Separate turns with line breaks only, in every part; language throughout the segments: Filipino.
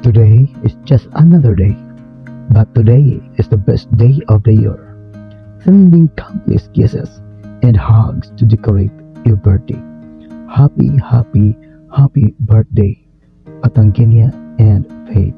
Today is just another day, but today is the best day of the year. Sending countless kisses and hugs to decorate your birthday. Happy, happy, happy birthday, Patanginia and Faith.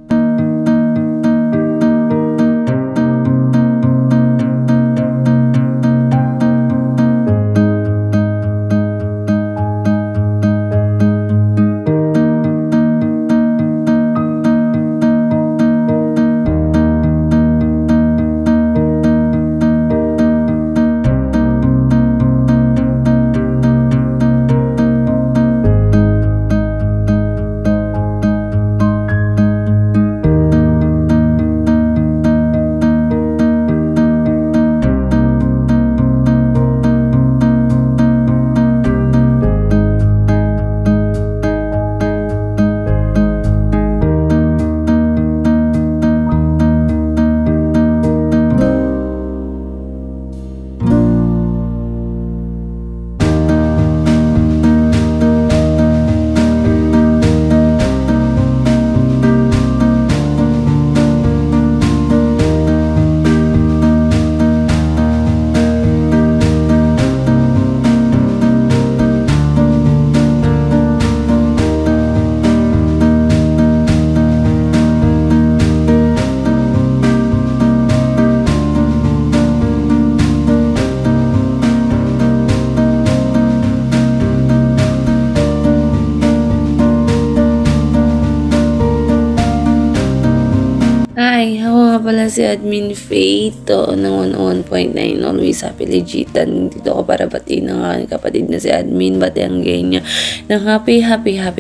Hi, ako nga pala si Admin Faith ng 101.9 Always Happy Legitan. Dito ako para batiin ng aking kapatid na si Admin Batanggay niya ng happy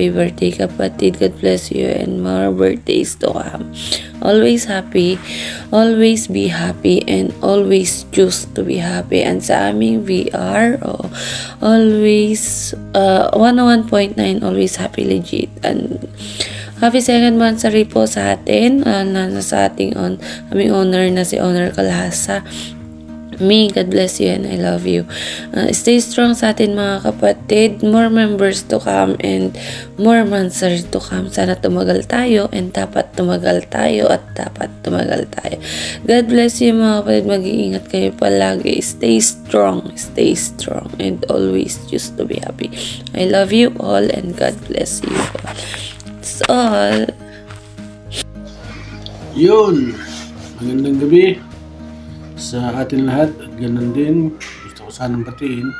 birthday kapatid. God bless you and more birthdays to come. Always happy, always be happy, and always choose to be happy. And sa aming VR, always 101.9 Always Happy Legit. And happy second monthsary po sa atin, sa ating aming owner na si Owner Kalhasa. Me, God bless you and I love you. Stay strong sa atin mga kapatid. More members to come and more monthsary to come. Sana tumagal tayo and dapat tumagal tayo at dapat tumagal tayo. God bless you mga kapatid. Mag-iingat kayo palagi. Stay strong and always choose to be happy. I love you all and God bless you all. That's all.
Yun, magandang gabi sa atin lahat at ganun din gusto ko sanang batiin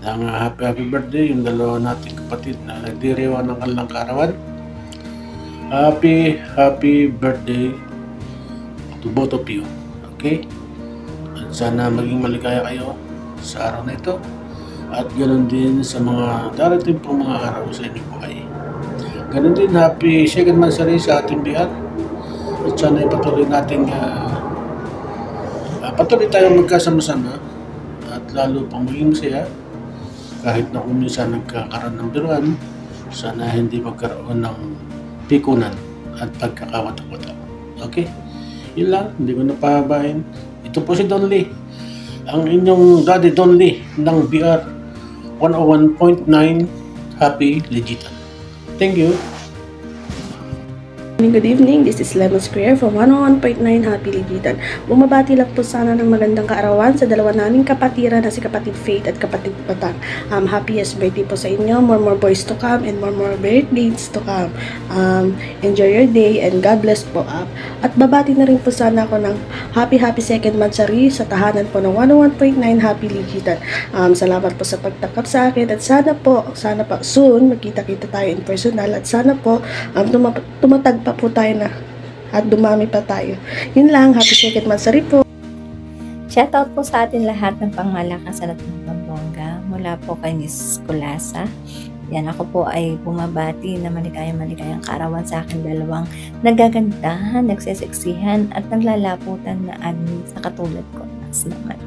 ng happy birthday yung dalawa nating kapatid na nagdiriwa ng kanilang kaarawan. Happy birthday to both of you. Okay? At sana maging maligaya kayo sa araw na ito at ganun din sa mga darating pong mga araw sa inyong buhay. Ganun din happy second monthsary sa ating bihat at sana ipatuloy nating patuloy tayong magkasama-sama at lalo pang maging masaya kahit na kung minsan nagkakaroon ng biruan, sana hindi magkaroon ng pikunan at pagkakawatak-watak. Okay? Yun lang, hindi ko napahabain. Ito po si Don Lee, ang inyong Daddy Don Lee ng BR 101.9 Happy Legitan. Thank you.
Good evening, this is Lemon Square from 101.9 Happy Legitan. Bumabati lang po sana ng magandang kaarawan sa dalawa naming kapatiran na si kapatid Faith at kapatid Patang. Happiest birthday po sa inyo, more boys to come and more birthdays to come. Enjoy your day and God bless po. At babati na rin po sana ako ng happy second monthsary sa tahanan po ng 101.9 Happy Legitan. Salamat po sa pagtakap sa akin at sana po soon magkita-kita tayo in personal at sana po tumatag pa po tayo na at dumami pa tayo. Yun lang, happy second monthsary po.
Shoutout po sa atin lahat ng pangmalakasan at ng pambongga mula po kay Miss Kulasa. Yan, ako po ay bumabati na maligayang kaarawan sa akin dalawang nagagandahan, nagseseksihan at naglalaputan na admin sa katulad ko. Salamat.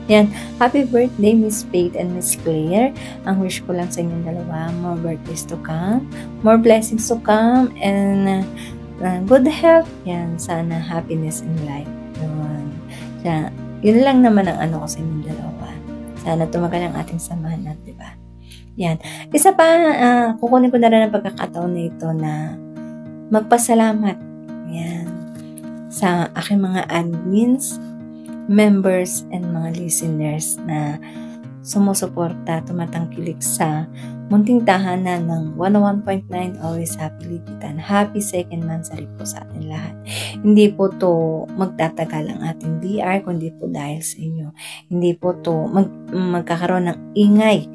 Yan, happy birthday Miss Faith and Miss Claire. Ang wish ko lang sa inyong dalawa, more birthdays to come, more blessings to come, and good health. Yan, sana happiness in life. Yun lang naman ang ano ko sa inyong dalawa. Sana tumagal ang ating samahan natin, di ba? Yan. Isa pa, kukunin ko na rin ang pagkakataon na ito na magpasalamat. Yan. Sa aking mga admins, members, and mga listeners na sumusuporta, tumatangkilik sa munting tahanan ng 101.9 Always Happy Ligitan. Happy second monthsary po sa atin lahat. Hindi po to magtatagal ang ating BR, kundi po dahil sa inyo. Hindi po to magkakaroon ng ingay,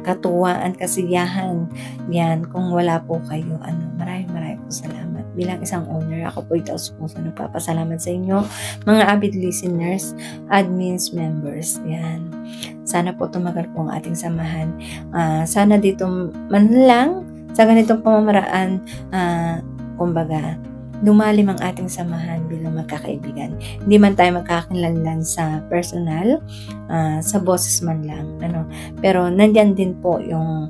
katuwaan, kasiyahan. Yan, kung wala po kayo, maraming po salamat. Bilang isang owner, ako po taus-puso nagpapasalamat sa inyo, mga avid listeners, admins, members. Yan. Sana po tumagal po ang ating samahan. Sana dito man lang, sa ganitong pamamaraan, kumbaga, lumalim ang ating samahan bilang magkakaibigan. Hindi man tayo magkakakilanlan sa personal, sa boses man lang. Pero nandyan din po yung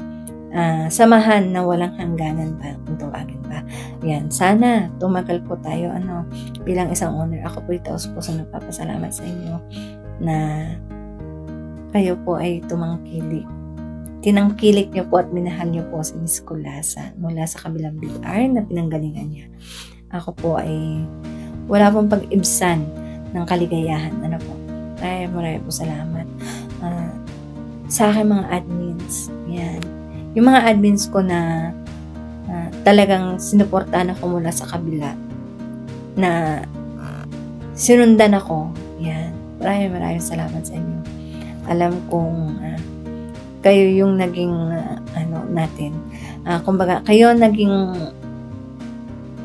samahan na walang hangganan ba, kung tawagin ba. Yan, sana tumagal po tayo. Bilang isang owner, ako po taus-puso nagpapasalamat sa inyo na kayo po ay tumangkilik. Tinangkilik niyo po at minahal niyo po si Miss Kulasa mula sa kabilang BR na pinanggalingan niya. Ako po ay wala pong pag-ibsan ng kaligayahan. Maraming po salamat. Sa aking mga admins, yan. Yung mga admins ko na talagang sinuportahan ako mula sa kabila, na sinundan ako, yan. Maraming salamat sa inyo. Alam kong kayo yung naging natin. Kumbaga, kayo naging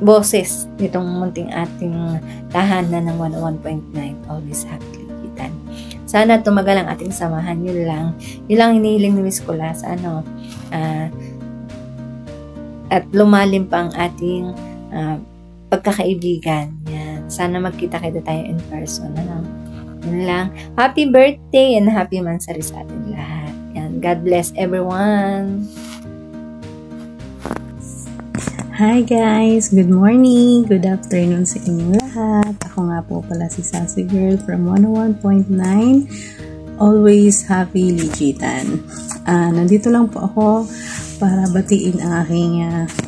boses nitong munting ating tahanan ng 101.9 Always Happy Ligitan. Sana tumagal ang ating samahan. Yun lang hinihiling ni Miss Kulasa. At lumalim pa ang ating pagkakaibigan. Yan. Sana magkita-kita tayo in person. Yun lang. Happy birthday and happy mansari sa ating lahat. Yan. God bless everyone.
Hi guys! Good morning! Good afternoon sa inyong lahat. Ako nga po pala si Sassy Girl from 101.9 Always Happy Ligitan. Nandito lang po ako para batiin ang aking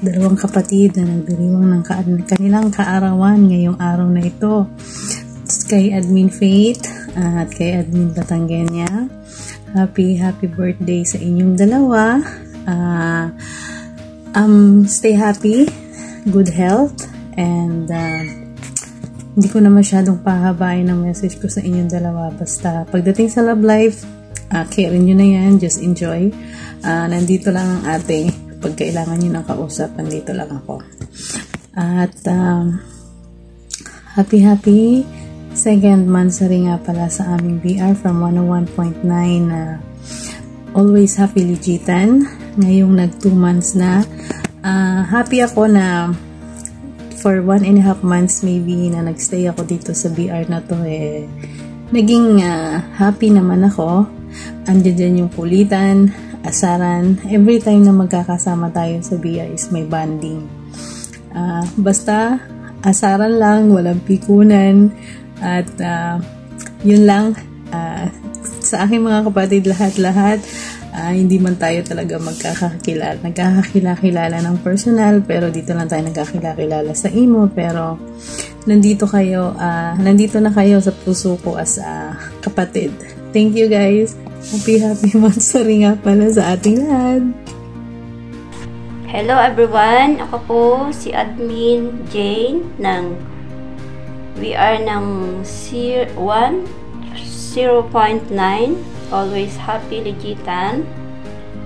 dalawang kapatid na nagdiriwang ng kanilang kaarawan ngayong araw na ito. Kay Admin Faith at kay Admin Batanggenya. Happy birthday sa inyong dalawa. Stay happy, good health, and hindi ko na masyadong pahabain ang message ko sa inyong dalawa. Basta pagdating sa love life, care nyo na yan, just enjoy. Nandito lang ang ate. Pag kailangan nyo ng kausap, nandito lang ako. At happy second monthsary nga pala sa aming BR from 101.9 Always Happy Ligitan. Ngayong nag 2 months na. Happy ako na for 1.5 months maybe na nagstay ako dito sa BR na to naging happy naman ako. Andiyan dyan yung kulitan, asaran. Every time na magkakasama tayo sa BR is may bonding. Basta asaran lang, walang pikunan. At yun lang. Sa aking mga kapatid lahat, hindi man tayo talaga nagkakakilala ng personal, pero dito lang tayo nagkakilala sa imo, pero nandito na kayo sa puso ko as kapatid. Thank you guys. Happy monthsary nga pala sa ating lahat.
Hello everyone, ako po si Admin Jane ng VR ng 1.0.9 Always Happy Ligitan.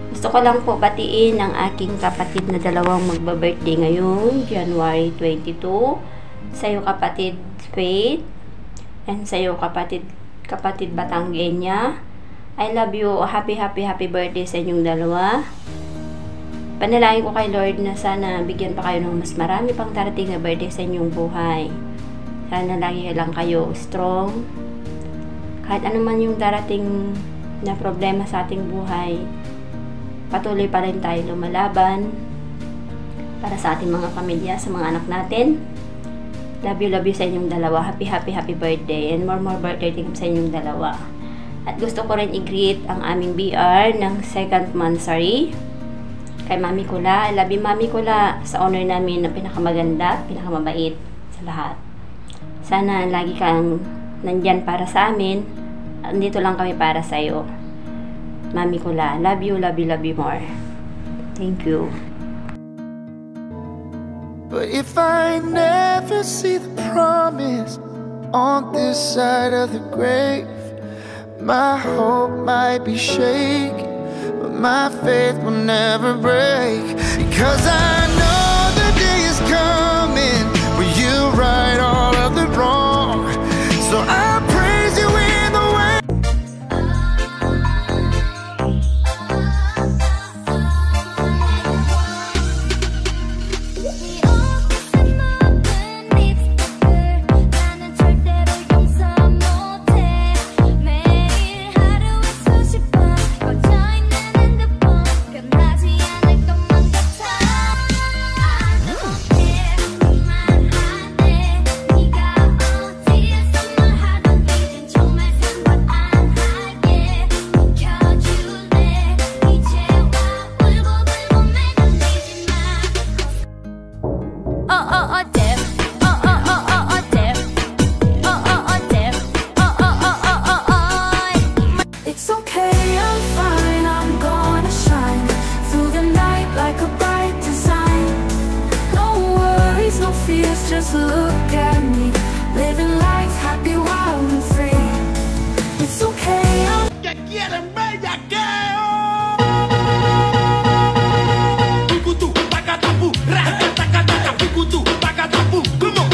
Gusto ko lang po batiin ang aking kapatid na dalawang magba-birthday ngayon, January 22. Sa'yo kapatid Faith, and sa'yo kapatid Batanggenya. I love you. Happy birthday sa inyong dalawa. Panalangin ko kay Lord na sana bigyan pa kayo ng mas marami pang darating na birthday sa inyong buhay. Sana lagi lang kayo strong. Kahit ano man yung darating na problema sa ating buhay, patuloy pa rin tayo lumalaban para sa ating mga pamilya, sa mga anak natin. Love you sa inyong dalawa. Happy birthday and more birthday din sa inyong dalawa. At gusto ko rin i-greet ang aming BR ng second monthsary. Kay Mami Kula, I love you Mami Kula. Sa honor namin na pinakamaganda, pinakamabait sa lahat. Sana lagi kang nandyan para sa amin. Andito lang kami para sa'yo. Mami Kula, love you, love you, love you more. Thank you.
But if I never see the promise on this side of the grave, my hope might be shaken, but my faith will never break. Because I know the day is coming where you right all of the wrong. So I praise you in the way. Just look at me, living life happy, wild and free. It's okay.
¡Que quieren bellaqueo! Bukutu, pakatapu, rakatakataka, bukutu, pakatapu, come on,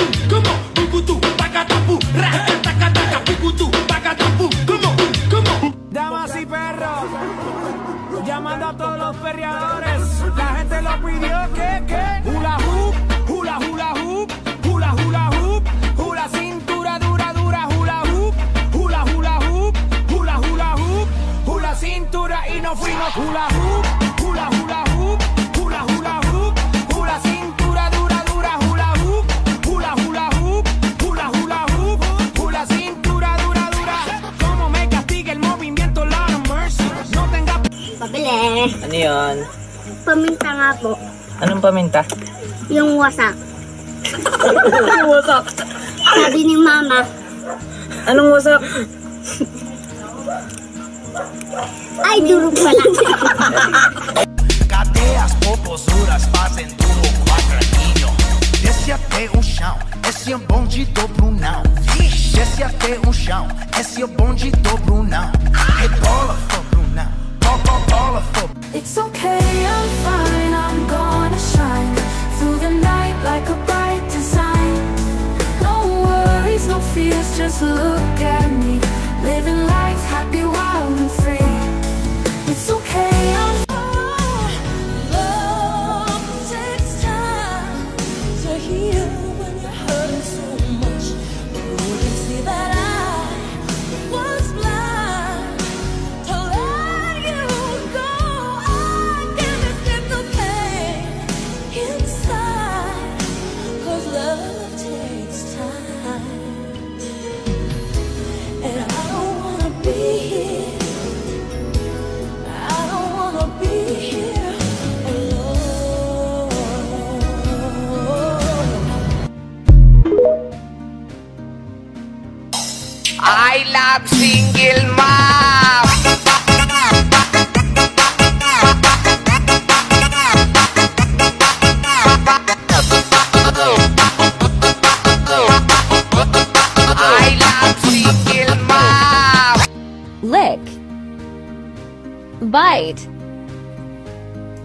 bukutu, pakatapu, rakatakataka, bukutu, pakatapu, come on.
Damas y perros, llamando a todos los perreadores, la gente lo pidió que hula hoop, hula hula hoop. Hula hula hoop, hula cintura dura dura, hula hoop, hula hula hoop, hula hula hoop, hula cintura y nos fuimos. Hula hoop, hula hula hoop, hula hula hoop, hula cintura dura dura, hula hoop, hula hula hoop, hula hula hoop, hula cintura dura dura. Como me castiga el movimiento, Lord of mercy. No tenga
pabili.
Ano yun?
Paminta nga po.
Anong paminta?
Yung wasak.
Wasak.
Sabi ni Mama.
Anong wasak?
Ay, durog pala.
Cadeias, popozuras fazem do quadradinho. Desce até o chão, esse é o bonde do Brunão. Desce até o chão, esse é o bonde do Brunão. Rebola for Brunão, bola for.
It's okay, I'm fine, I'm gonna shine through the night like a bright design. No worries, no fears, just look at me, living life happy, wild and free. It's okay, I'm love takes time to heal when you're hurting so much. You can see that I was blind to let you go. I can't escape the pain inside, 'cause love takes time. And I don't wanna be here, I don't wanna be here alone.
I love single mom. I love single mom.
Lick, bite,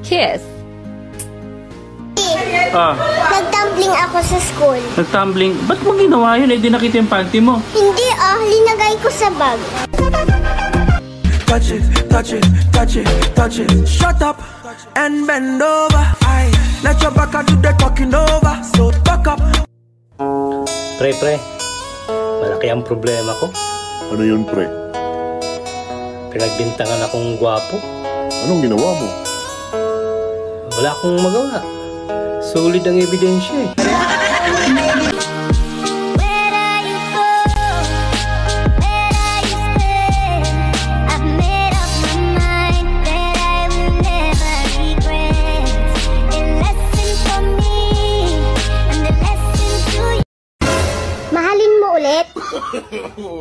kiss.
Nagtumbling ako sa school.
Nagtumbling? Ba't mo ginawa yun? Eh, di nakita yung panty mo.
Hindi linagay ko sa bag.
Touch it, touch it, touch it, touch it. Shut up and bend over. I let your back do the talking over. So back up.
Pre, malaki ang problema ko.
Ano yun, pre?
Pinagbintangan akong gwapo.
Anong ginawa mo?
Wala akong magawa. Solid ang ebidensya eh.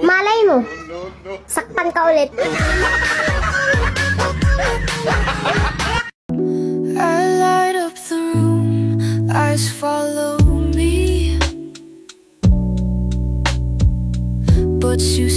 Malay mo, sakpan ka ulit.
I light up the room, eyes follow me, but you